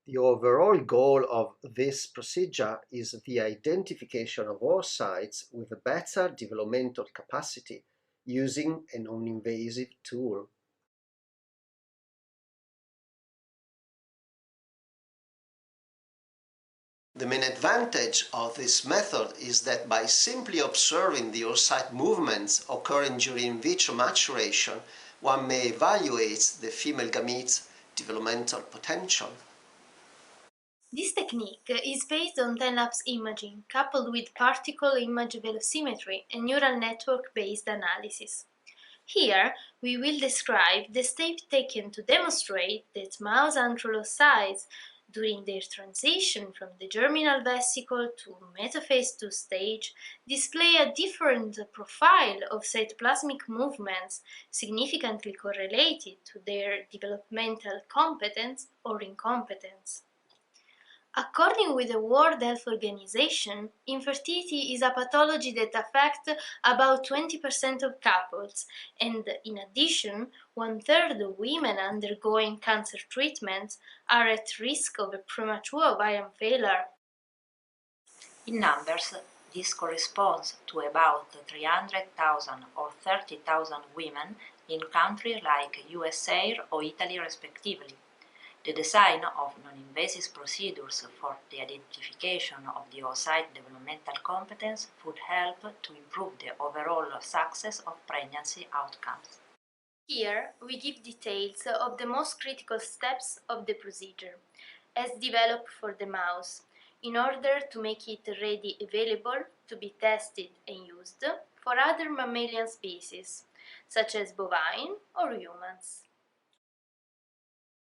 The overall goal of this procedure is the identification of oocytes with a better developmental capacity using a non-invasive tool. The main advantage of this method is that by simply observing the oocyte movements occurring during in vitro maturation, one may evaluate the female gamete's developmental potential. This technique is based on time-lapse imaging coupled with particle image velocimetry and neural network-based analysis. Here, we will describe the steps taken to demonstrate that mouse anthroloocytes during their transition from the germinal vesicle to metaphase 2 stage display a different profile of cytoplasmic movements significantly correlated to their developmental competence or incompetence. According with the World Health Organization, infertility is a pathology that affects about 20% of couples, and in addition, one-third of women undergoing cancer treatments are at risk of a premature ovarian failure. In numbers, this corresponds to about 300,000 or 30,000 women in countries like USA or Italy respectively. The design of non-invasive procedures for the identification of the oocyte developmental competence would help to improve the overall success of pregnancy outcomes. Here we give details of the most critical steps of the procedure, as developed for the mouse, in order to make it ready available to be tested and used for other mammalian species, such as bovine or humans.